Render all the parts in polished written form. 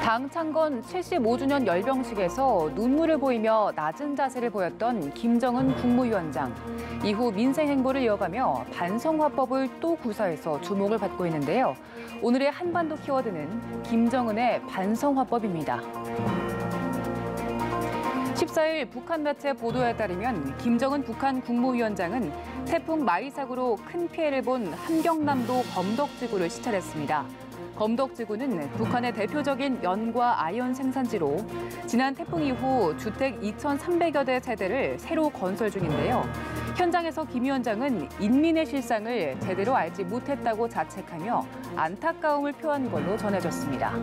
당 창건 75주년 열병식에서 눈물을 보이며 낮은 자세를 보였던 김정은 국무위원장. 이후 민생 행보를 이어가며 반성화법을 또 구사해서 주목을 받고 있는데요. 오늘의 한반도 키워드는 김정은의 반성화법입니다. 14일 북한 매체 보도에 따르면 김정은 북한 국무위원장은 태풍 마이삭으로 큰 피해를 본 함경남도 검덕지구를 시찰했습니다. 검덕지구는 북한의 대표적인 연과 아연 생산지로 지난 태풍 이후 주택 2,300여 대 세대를 새로 건설 중인데요. 현장에서 김 위원장은 인민의 실상을 제대로 알지 못했다고 자책하며 안타까움을 표한 걸로 전해졌습니다.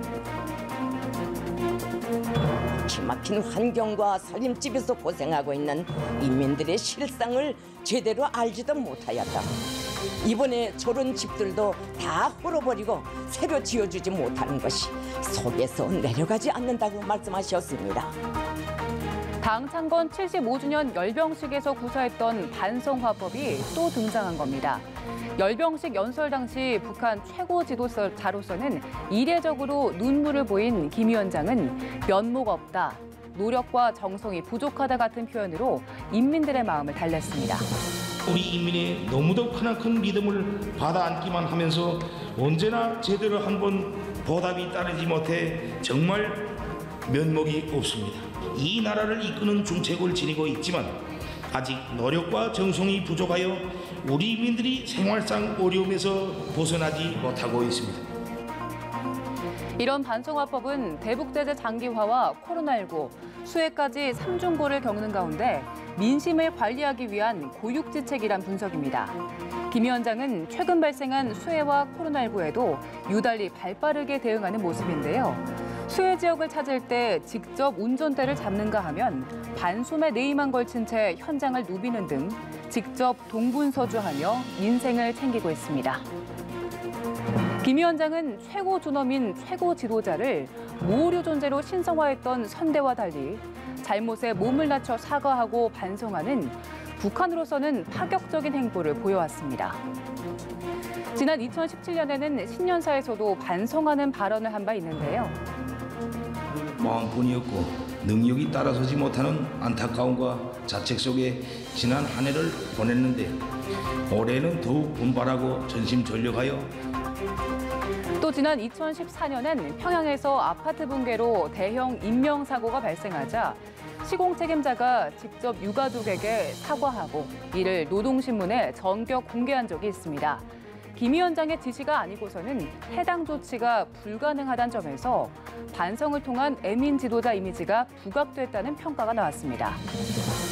기막힌 환경과 살림집에서 고생하고 있는 인민들의 실상을 제대로 알지도 못하였다. 이번에 저런 집들도 다 헐어버리고 새로 지어주지 못하는 것이 속에서 내려가지 않는다고 말씀하셨습니다. 당 창건 75주년 열병식에서 구사했던 반성화법이 또 등장한 겁니다. 열병식 연설 당시 북한 최고 지도자로서는 이례적으로 눈물을 보인 김 위원장은 면목 없다, 노력과 정성이 부족하다 같은 표현으로 인민들의 마음을 달랬습니다. 우리 인민이 너무도 크나큰 믿음을 받아 안기만 하면서 언제나 제대로 한번 보답이 따르지 못해 정말 면목이 없습니다. 이 나라를 이끄는 중책을 지니고 있지만 아직 노력과 정성이 부족하여 우리 인민들이 생활상 어려움에서 벗어나지 못하고 있습니다. 이런 반성화법은 대북제재 장기화와 코로나19, 수해까지 삼중고를 겪는 가운데 민심을 관리하기 위한 고육지책이란 분석입니다. 김 위원장은 최근 발생한 수해와 코로나19에도 유달리 발빠르게 대응하는 모습인데요. 수해 지역을 찾을 때 직접 운전대를 잡는가 하면 반소매 네임만 걸친 채 현장을 누비는 등 직접 동분서주하며 인생을 챙기고 있습니다. 김 위원장은 최고 존엄인 최고 지도자를 모호류 존재로 신성화했던 선대와 달리 잘못에 몸을 낮춰 사과하고 반성하는 북한으로서는 파격적인 행보를 보여왔습니다. 지난 2017년에는 신년사에서도 반성하는 발언을 한 바 있는데요. 마음뿐이었고 능력이 따라서지 못하는 안타까움과 자책 속에 지난 한 해를 보냈는데 올해는 더욱 분발하고 전심전력하여 또 지난 2014년엔 평양에서 아파트 붕괴로 대형 인명사고가 발생하자 시공 책임자가 직접 유가족에게 사과하고 이를 노동신문에 전격 공개한 적이 있습니다. 김 위원장의 지시가 아니고서는 해당 조치가 불가능하다는 점에서 반성을 통한 애민 지도자 이미지가 부각됐다는 평가가 나왔습니다.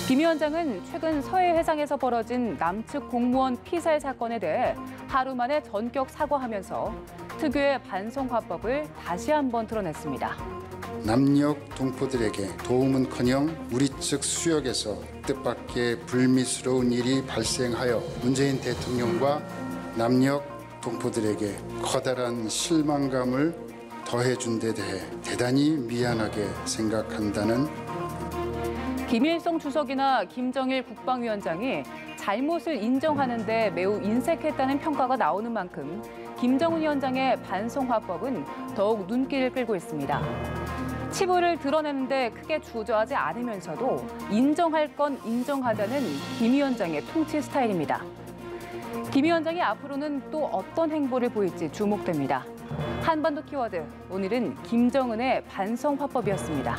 김 위원장은 최근 서해 해상에서 벌어진 남측 공무원 피살 사건에 대해 하루 만에 전격 사과하면서 특유의 반성화법을 다시 한번 드러냈습니다. 남녘 동포들에게 도움은커녕 우리 측 수역에서 뜻밖의 불미스러운 일이 발생하여 문재인 대통령과 남녘 동포들에게 커다란 실망감을 더해준 데 대해 대단히 미안하게 생각한다는 김일성 주석이나 김정일 국방위원장이 잘못을 인정하는 데 매우 인색했다는 평가가 나오는 만큼 김정은 위원장의 반성화법은 더욱 눈길을 끌고 있습니다. 치부를 드러내는 데 크게 주저하지 않으면서도 인정할 건 인정하자는 김 위원장의 통치 스타일입니다. 김 위원장이 앞으로는 또 어떤 행보를 보일지 주목됩니다. 한반도 키워드, 오늘은 김정은의 반성화법이었습니다.